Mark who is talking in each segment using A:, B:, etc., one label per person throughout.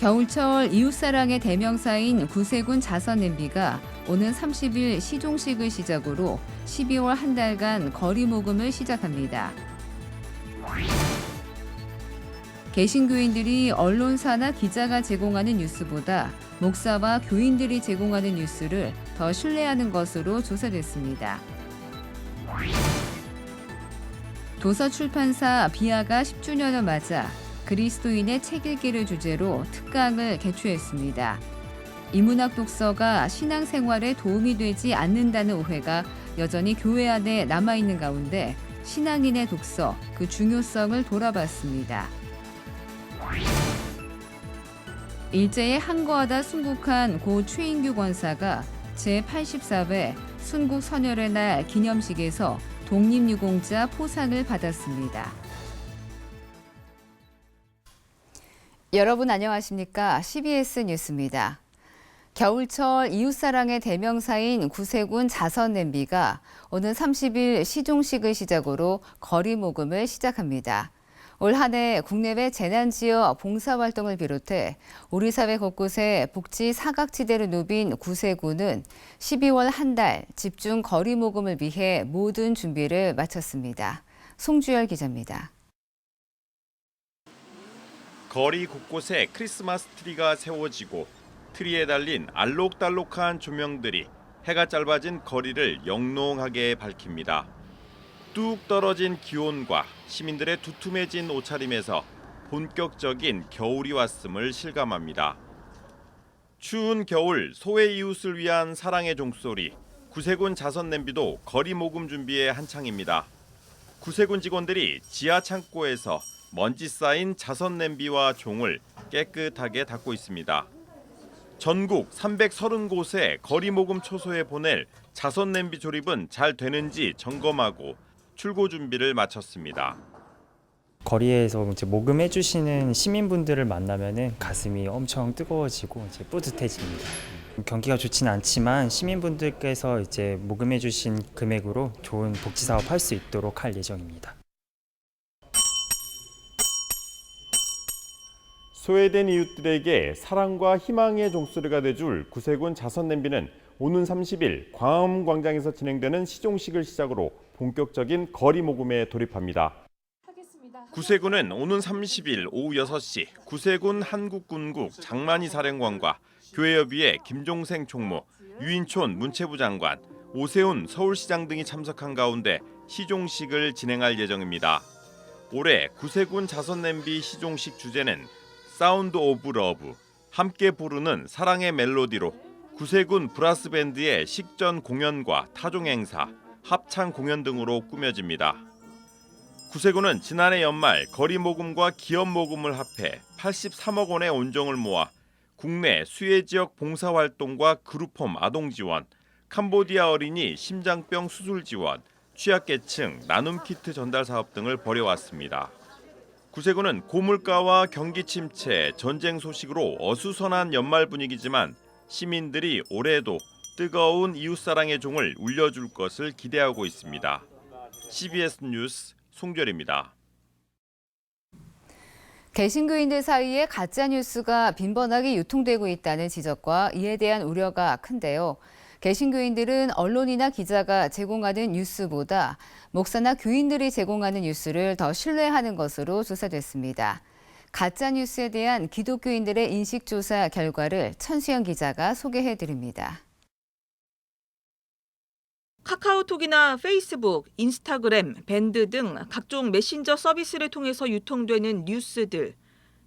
A: 겨울철 이웃사랑의 대명사인 구세군 자선냄비가 오는 30일 시종식을 시작으로 12월 한 달간 거리 모금을 시작합니다. 개신교인들이 언론사나 기자가 제공하는 뉴스보다 목사와 교인들이 제공하는 뉴스를 더 신뢰하는 것으로 조사됐습니다. 도서출판사 비아가 10주년을 맞아 그리스도인의 책 읽기를 주제로 특강을 개최했습니다. 이문학 독서가 신앙생활에 도움이 되지 않는다는 오해가 여전히 교회 안에 남아있는 가운데 신앙인의 독서, 그 중요성을 돌아봤습니다. 일제에 항거하다 순국한 고 최인규 권사가 제84회 순국선열의 날 기념식에서 독립유공자 포상을 받았습니다. 여러분 안녕하십니까? CBS 뉴스입니다. 겨울철 이웃사랑의 대명사인 구세군 자선냄비가 오는 30일 시종식을 시작으로 거리 모금을 시작합니다. 올 한 해 국내외 재난지역 봉사활동을 비롯해 우리 사회 곳곳에 복지 사각지대를 누빈 구세군은 12월 한 달 집중 거리 모금을 위해 모든 준비를 마쳤습니다. 송주열 기자입니다.
B: 거리 곳곳에 크리스마스 트리가 세워지고 트리에 달린 알록달록한 조명들이 해가 짧아진 거리를 영롱하게 밝힙니다. 뚝 떨어진 기온과 시민들의 두툼해진 옷차림에서 본격적인 겨울이 왔음을 실감합니다. 추운 겨울 소외 이웃을 위한 사랑의 종소리, 구세군 자선냄비도 거리 모금 준비에 한창입니다. 구세군 직원들이 지하 창고에서 먼지 쌓인 자선냄비와 종을 깨끗하게 닦고 있습니다. 전국 330곳에 거리 모금 초소에 보낼 자선냄비 조립은 잘 되는지 점검하고 출고 준비를 마쳤습니다.
C: 거리에서 모금해 주시는 시민분들을 만나면은 가슴이 엄청 뜨거워지고 뿌듯해집니다. 경기가 좋지는 않지만 시민분들께서 모금해 주신 금액으로 좋은 복지 사업 할 수 있도록 할 예정입니다.
B: 소외된 이웃들에게 사랑과 희망의 종소리가 돼줄 구세군 자선냄비는 오는 30일 광화문광장에서 진행되는 시종식을 시작으로 본격적인 거리 모금에 돌입합니다. 구세군은 오는 30일 오후 6시 구세군 한국군국 장만희 사령관과 교회협의회 김종생 총무, 유인촌 문체부 장관, 오세훈 서울시장 등이 참석한 가운데 시종식을 진행할 예정입니다. 올해 구세군 자선냄비 시종식 주제는 사운드 오브 러브, 함께 부르는 사랑의 멜로디로 구세군 브라스밴드의 식전 공연과 타종 행사, 합창 공연 등으로 꾸며집니다. 구세군은 지난해 연말 거리 모금과 기업 모금을 합해 83억 원의 온정을 모아 국내 수혜 지역 봉사활동과 그룹홈 아동 지원, 캄보디아 어린이 심장병 수술 지원, 취약계층 나눔 키트 전달 사업 등을 벌여왔습니다. 구세군은 고물가와 경기 침체, 전쟁 소식으로 어수선한 연말 분위기지만 시민들이 올해도 뜨거운 이웃사랑의 종을 울려줄 것을 기대하고 있습니다. CBS 뉴스 송절입니다.
A: 개신교인들 사이에 가짜뉴스가 빈번하게 유통되고 있다는 지적과 이에 대한 우려가 큰데요. 개신교인들은 언론이나 기자가 제공하는 뉴스보다 목사나 교인들이 제공하는 뉴스를 더 신뢰하는 것으로 조사됐습니다. 가짜뉴스에 대한 기독교인들의 인식조사 결과를 천수영 기자가 소개해드립니다.
D: 카카오톡이나 페이스북, 인스타그램, 밴드 등 각종 메신저 서비스를 통해서 유통되는 뉴스들,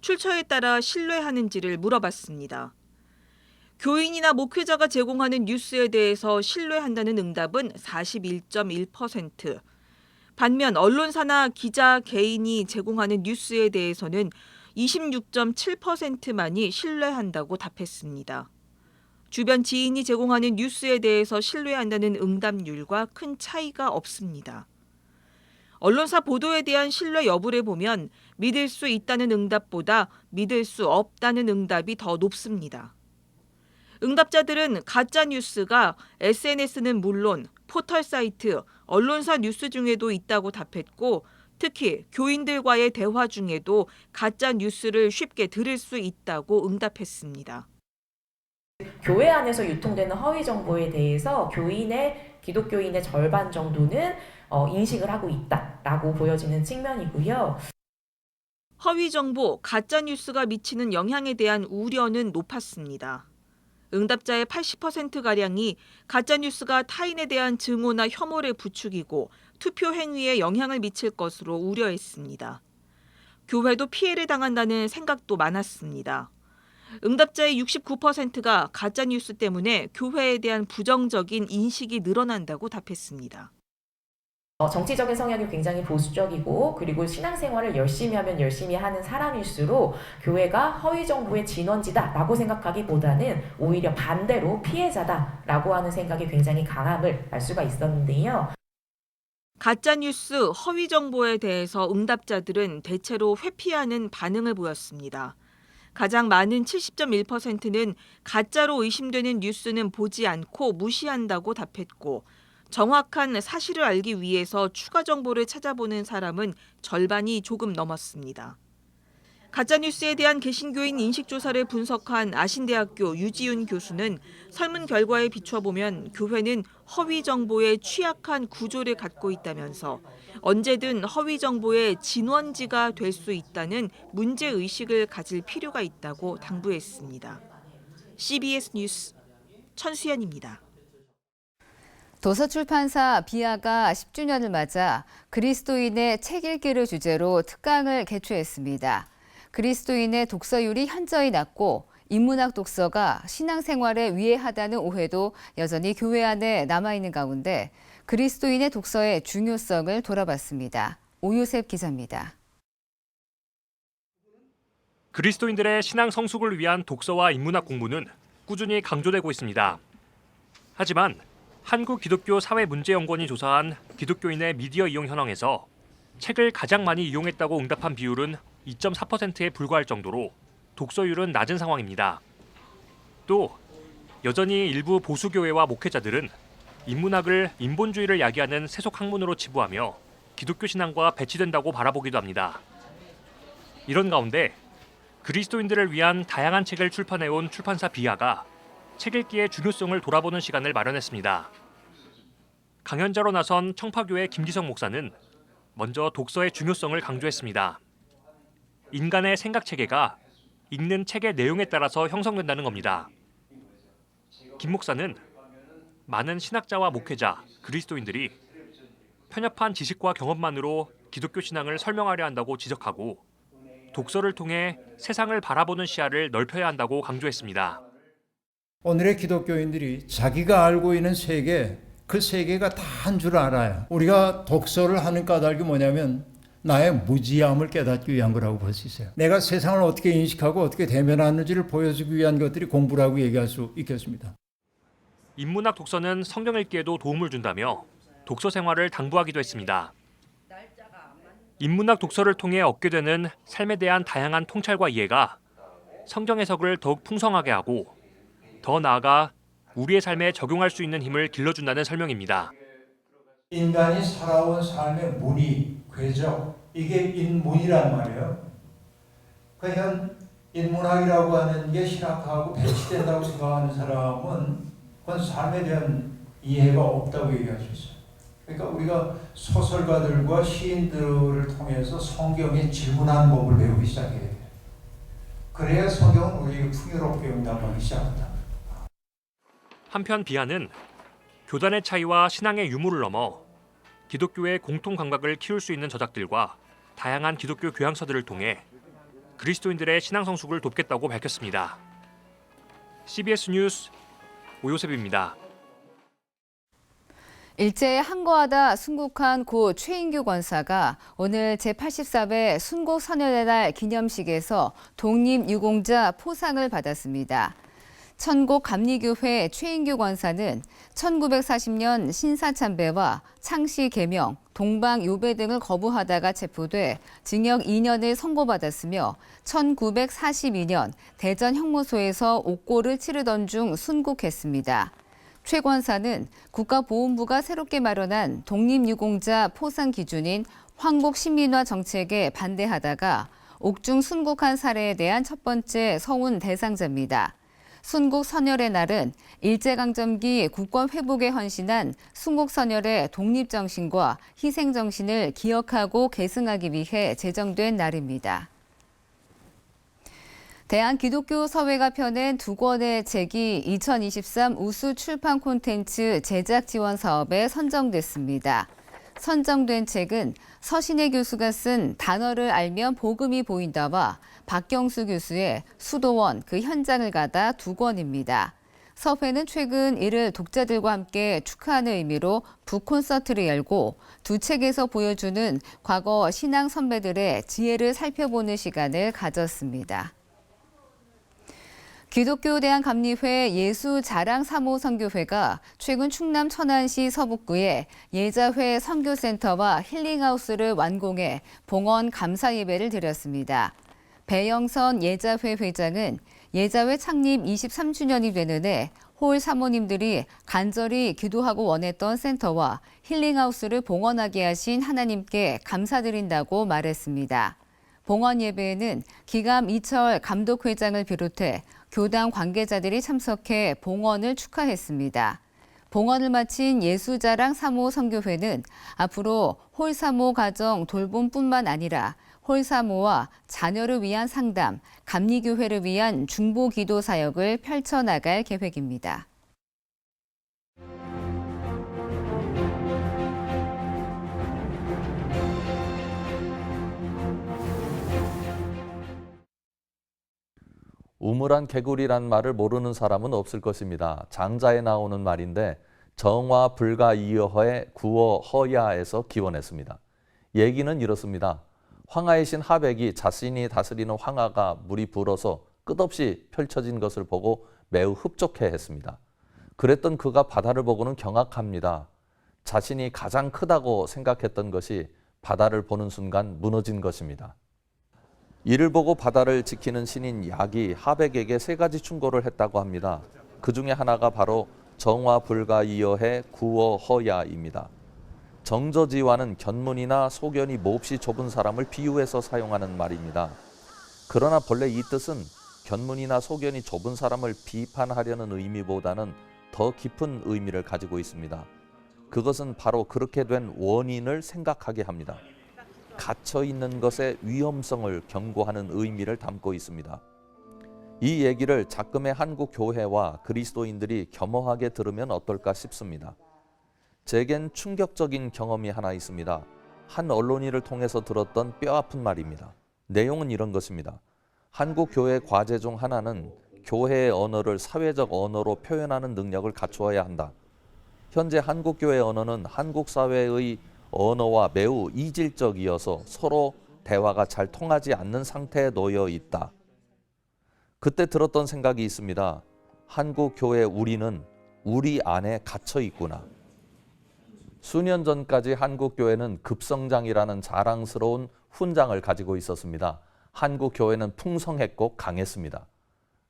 D: 출처에 따라 신뢰하는지를 물어봤습니다. 교인이나 목회자가 제공하는 뉴스에 대해서 신뢰한다는 응답은 41.1%, 반면 언론사나 기자 개인이 제공하는 뉴스에 대해서는 26.7%만이 신뢰한다고 답했습니다. 주변 지인이 제공하는 뉴스에 대해서 신뢰한다는 응답률과 큰 차이가 없습니다. 언론사 보도에 대한 신뢰 여부를 보면 믿을 수 있다는 응답보다 믿을 수 없다는 응답이 더 높습니다. 응답자들은 가짜 뉴스가 SNS는 물론 포털 사이트, 언론사 뉴스 중에도 있다고 답했고 특히 교인들과의 대화 중에도 가짜 뉴스를 쉽게 들을 수 있다고 응답했습니다.
E: 교회 안에서 유통되는 허위 정보에 대해서 기독교인의 절반 정도는 인식을 하고 있다라고 보여지는 측면이고요.
D: 허위 정보, 가짜 뉴스가 미치는 영향에 대한 우려는 높았습니다. 응답자의 80%가량이 가짜 뉴스가 타인에 대한 증오나 혐오를 부추기고 투표 행위에 영향을 미칠 것으로 우려했습니다. 교회도 피해를 당한다는 생각도 많았습니다. 응답자의 69%가 가짜 뉴스 때문에 교회에 대한 부정적인 인식이 늘어난다고 답했습니다.
E: 정치적인 성향이 굉장히 보수적이고 그리고 신앙생활을 열심히 하면 열심히 하는 사람일수록 교회가 허위 정보의 진원지다라고 생각하기보다는 오히려 반대로 피해자다라고 하는 생각이 굉장히 강함을 알 수가 있었는데요.
D: 가짜 뉴스, 허위 정보에 대해서 응답자들은 대체로 회피하는 반응을 보였습니다. 가장 많은 70.1%는 가짜로 의심되는 뉴스는 보지 않고 무시한다고 답했고 정확한 사실을 알기 위해서 추가 정보를 찾아보는 사람은 절반이 조금 넘었습니다. 가짜뉴스에 대한 개신교인 인식조사를 분석한 아신대학교 유지윤 교수는 설문 결과에 비춰보면 교회는 허위 정보에 취약한 구조를 갖고 있다면서 언제든 허위 정보의 진원지가 될 수 있다는 문제의식을 가질 필요가 있다고 당부했습니다. CBS 뉴스 천수연입니다.
A: 도서출판사 비아가 10주년을 맞아 그리스도인의 책 읽기를 주제로 특강을 개최했습니다. 그리스도인의 독서율이 현저히 낮고 인문학 독서가 신앙생활에 위해하다는 오해도 여전히 교회 안에 남아있는 가운데 그리스도인의 독서의 중요성을 돌아봤습니다. 오유셉 기자입니다.
F: 그리스도인들의 신앙 성숙을 위한 독서와 인문학 공부는 꾸준히 강조되고 있습니다. 하지만 한국기독교사회문제연구원이 조사한 기독교인의 미디어 이용 현황에서 책을 가장 많이 이용했다고 응답한 비율은 2.4%에 불과할 정도로 독서율은 낮은 상황입니다. 또 여전히 일부 보수교회와 목회자들은 인문학을 인본주의를 야기하는 세속 학문으로 치부하며 기독교 신앙과 배치된다고 바라보기도 합니다. 이런 가운데 그리스도인들을 위한 다양한 책을 출판해온 출판사 비아가 책 읽기의 중요성을 돌아보는 시간을 마련했습니다. 강연자로 나선 청파교회 김기성 목사는 먼저 독서의 중요성을 강조했습니다. 인간의 생각 체계가 읽는 책의 내용에 따라서 형성된다는 겁니다. 김 목사는 많은 신학자와 목회자, 그리스도인들이 편협한 지식과 경험만으로 기독교 신앙을 설명하려 한다고 지적하고 독서를 통해 세상을 바라보는 시야를 넓혀야 한다고 강조했습니다.
G: 오늘의 기독교인들이 자기가 알고 있는 세계, 그 세계가 다 한 줄 알아요. 우리가 독서를 하는 까닭이 뭐냐면 나의 무지함을 깨닫기 위한 거라고 볼 수 있어요. 내가 세상을 어떻게 인식하고 어떻게 대면하는지를 보여주기 위한 것들이 공부라고 얘기할 수 있겠습니다.
F: 인문학 독서는 성경 읽기에도 도움을 준다며 독서 생활을 당부하기도 했습니다. 인문학 독서를 통해 얻게 되는 삶에 대한 다양한 통찰과 이해가 성경 해석을 더욱 풍성하게 하고 더 나아가 우리의 삶에 적용할 수 있는 힘을 길러준다는 설명입니다.
G: 인간이 살아온 삶의 문의, 궤적, 이게 인문이란 말이에요. 그러니까 인문학이라고 하는 게 신학하고 배치된다고 생각하는 사람은 그건 삶에 대한 이해가 없다고 얘기할 수 있어요. 그러니까 우리가 소설가들과 시인들을 통해서 성경에 질문하는 법을 배우기 시작해야 돼요. 그래야 성경은 우리에게 풍요롭게 응답하기 시작한다.
F: 한편 비아는 교단의 차이와 신앙의 유무를 넘어 기독교의 공통 감각을 키울 수 있는 저작들과 다양한 기독교 교양서들을 통해 그리스도인들의 신앙 성숙을 돕겠다고 밝혔습니다. CBS 뉴스 오요셉입니다.
A: 일제에 항거하다 순국한 고 최인규 권사가 오늘 제84회 순국선열의 날 기념식에서 독립유공자 포상을 받았습니다. 천곡 감리교회 최인규 권사는 1940년 신사참배와 창씨 계명, 동방요배 등을 거부하다가 체포돼 징역 2년을 선고받았으며 1942년 대전 형무소에서 옥고를 치르던 중 순국했습니다. 최 권사는 국가보훈부가 새롭게 마련한 독립유공자 포상 기준인 황국 시민화 정책에 반대하다가 옥중 순국한 사례에 대한 첫 번째 서훈 대상자입니다. 순국 선열의 날은 일제강점기 국권 회복에 헌신한 순국 선열의 독립정신과 희생정신을 기억하고 계승하기 위해 제정된 날입니다. 대한기독교서회가 펴낸 두 권의 책이 2023 우수 출판 콘텐츠 제작 지원 사업에 선정됐습니다. 선정된 책은 서신혜 교수가 쓴 단어를 알면 복음이 보인다와 박경수 교수의 수도원 그 현장을 가다 두 권입니다. 서회는 최근 이를 독자들과 함께 축하하는 의미로 북콘서트를 열고 두 책에서 보여주는 과거 신앙 선배들의 지혜를 살펴보는 시간을 가졌습니다. 기독교대한감리회 예수자랑 3호 선교회가 최근 충남 천안시 서북구에 예자회 선교센터와 힐링하우스를 완공해 봉헌 감사 예배를 드렸습니다. 배영선 예자회 회장은 예자회 창립 23주년이 되는 해 홀 사모님들이 간절히 기도하고 원했던 센터와 힐링하우스를 봉헌하게 하신 하나님께 감사드린다고 말했습니다. 봉헌 예배에는 기감 이철 감독회장을 비롯해 교당 관계자들이 참석해 봉헌을 축하했습니다. 봉헌을 마친 예수자랑 3호 선교회는 앞으로 홀사모 가정 돌봄뿐만 아니라 홀사모와 자녀를 위한 상담, 감리교회를 위한 중보기도 사역을 펼쳐나갈 계획입니다.
H: 우물안 개구리란 말을 모르는 사람은 없을 것입니다. 장자에 나오는 말인데 정화 불가 이어허의 구어 허야에서 기원했습니다. 얘기는 이렇습니다. 황하의 신 하백이 자신이 다스리는 황하가 물이 불어서 끝없이 펼쳐진 것을 보고 매우 흡족해했습니다. 그랬던 그가 바다를 보고는 경악합니다. 자신이 가장 크다고 생각했던 것이 바다를 보는 순간 무너진 것입니다. 이를 보고 바다를 지키는 신인 약이 하백에게 세 가지 충고를 했다고 합니다. 그 중에 하나가 바로 정화 불가 이어해 구어 허야입니다. 정저지와는 견문이나 소견이 몹시 좁은 사람을 비유해서 사용하는 말입니다. 그러나 본래 이 뜻은 견문이나 소견이 좁은 사람을 비판하려는 의미보다는 더 깊은 의미를 가지고 있습니다. 그것은 바로 그렇게 된 원인을 생각하게 합니다. 갇혀 있는 것의 위험성을 경고하는 의미를 담고 있습니다. 이 얘기를 작금의 한국 교회와 그리스도인들이 겸허하게 들으면 어떨까 싶습니다. 제겐 충격적인 경험이 하나 있습니다. 한 언론인을 통해서 들었던 뼈아픈 말입니다. 내용은 이런 것입니다. 한국 교회 과제 중 하나는 교회의 언어를 사회적 언어로 표현하는 능력을 갖추어야 한다. 현재 한국 교회 언어는 한국 사회의 언어와 매우 이질적이어서 서로 대화가 잘 통하지 않는 상태에 놓여 있다. 그때 들었던 생각이 있습니다. 한국 교회 우리는 우리 안에 갇혀 있구나. 수년 전까지 한국 교회는 급성장이라는 자랑스러운 훈장을 가지고 있었습니다. 한국 교회는 풍성했고 강했습니다.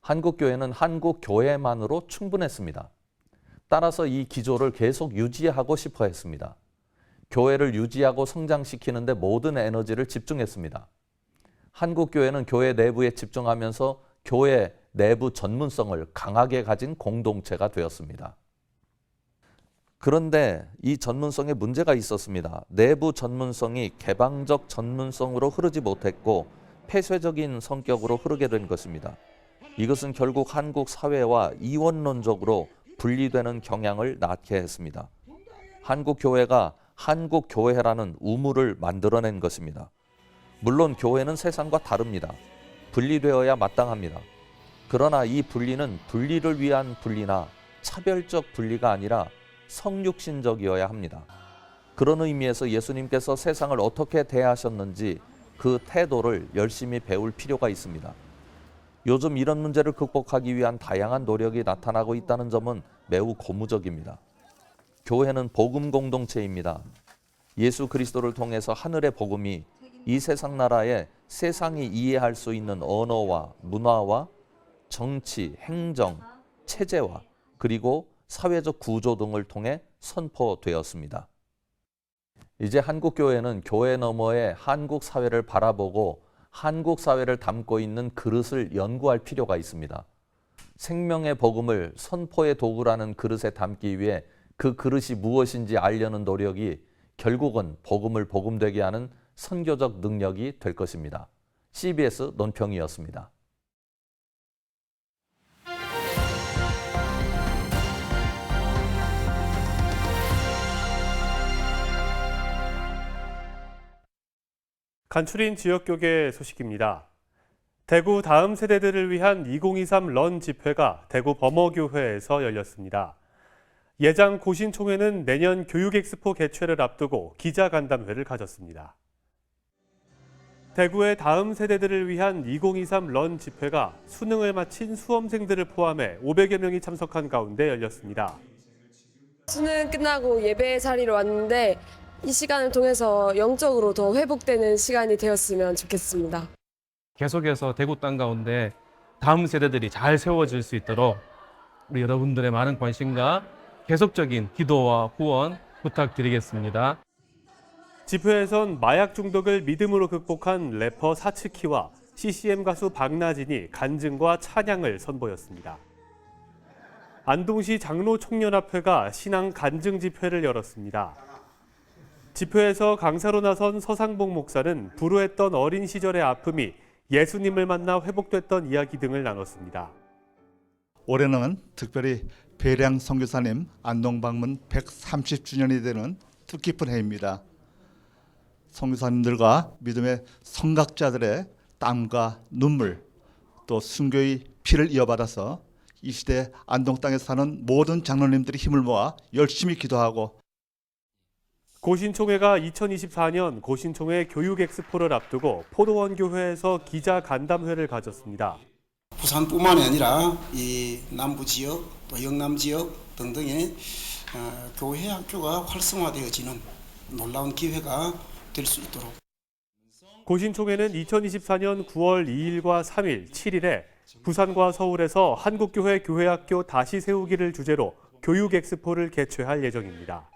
H: 한국 교회는 한국 교회만으로 충분했습니다. 따라서 이 기조를 계속 유지하고 싶어 했습니다. 교회를 유지하고 성장시키는데 모든 에너지를 집중했습니다. 한국 교회는 교회 내부에 집중하면서 교회 내부 전문성을 강하게 가진 공동체가 되었습니다. 그런데 이 전문성에 문제가 있었습니다. 내부 전문성이 개방적 전문성으로 흐르지 못했고 폐쇄적인 성격으로 흐르게 된 것입니다. 이것은 결국 한국 사회와 이원론적으로 분리되는 경향을 낳게 했습니다. 한국 교회가 한국 교회라는 우물을 만들어낸 것입니다. 물론 교회는 세상과 다릅니다. 분리되어야 마땅합니다. 그러나 이 분리는 분리를 위한 분리나 차별적 분리가 아니라 성육신적이어야 합니다. 그런 의미에서 예수님께서 세상을 어떻게 대하셨는지 그 태도를 열심히 배울 필요가 있습니다. 요즘 이런 문제를 극복하기 위한 다양한 노력이 나타나고 있다는 점은 매우 고무적입니다. 교회는 복음 공동체입니다. 예수 그리스도를 통해서 하늘의 복음이 이 세상 나라에 세상이 이해할 수 있는 언어와 문화와 정치, 행정, 체제와 그리고 사회적 구조 등을 통해 선포되었습니다. 이제 한국교회는 교회 너머의 한국 사회를 바라보고 한국 사회를 담고 있는 그릇을 연구할 필요가 있습니다. 생명의 복음을 선포의 도구라는 그릇에 담기 위해 그 그릇이 무엇인지 알려는 노력이 결국은 복음을 복음되게 하는 선교적 능력이 될 것입니다. CBS 논평이었습니다.
I: 간추린 지역교계 소식입니다. 대구 다음 세대들을 위한 2023 런 집회가 대구 범어교회에서 열렸습니다. 예장 고신총회는 내년 교육엑스포 개최를 앞두고 기자간담회를 가졌습니다. 대구의 다음 세대들을 위한 2023 런 집회가 수능을 마친 수험생들을 포함해 500여 명이 참석한 가운데 열렸습니다.
J: 수능 끝나고 예배 자리로 왔는데 이 시간을 통해서 영적으로 더 회복되는 시간이 되었으면 좋겠습니다.
K: 계속해서 대구 땅 가운데 다음 세대들이 잘 세워질 수 있도록 우리 여러분들의 많은 관심과 계속적인 기도와 후원 부탁드리겠습니다.
I: 집회에선 마약 중독을 믿음으로 극복한 래퍼 사츠키와 CCM 가수 박나진이 간증과 찬양을 선보였습니다. 안동시 장로총연합회가 신앙 간증 집회를 열었습니다. 집회에서 강사로 나선 서상복 목사는 불우했던 어린 시절의 아픔이 예수님을 만나 회복됐던 이야기 등을 나눴습니다.
L: 올해는 특별히 배량 선교사님 안동 방문 130주년이 되는 뜻깊은 해입니다. 선교사님들과 믿음의 선각자들의 땀과 눈물, 또 순교의 피를 이어받아서 이 시대 안동 땅에서 사는 모든 장로님들이 힘을 모아 열심히 기도하고
I: 고신총회가 2024년 고신총회 교육엑스포를 앞두고 포도원 교회에서 기자간담회를 가졌습니다.
M: 부산뿐만이 아니라 이 남부 지역, 또 영남 지역 등등의 교회 학교가 활성화되어지는 놀라운 기회가 될 수 있도록.
I: 고신총회는 2024년 9월 2일과 3일, 7일에 부산과 서울에서 한국교회 교회학교 다시 세우기를 주제로 교육엑스포를 개최할 예정입니다.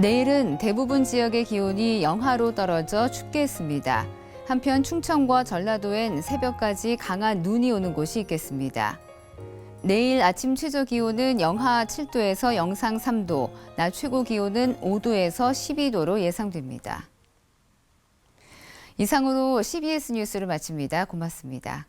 A: 내일은 대부분 지역의 기온이 영하로 떨어져 춥겠습니다. 한편 충청과 전라도엔 새벽까지 강한 눈이 오는 곳이 있겠습니다. 내일 아침 최저 기온은 영하 7도에서 영상 3도, 낮 최고 기온은 5도에서 12도로 예상됩니다. 이상으로 CBS 뉴스를 마칩니다. 고맙습니다.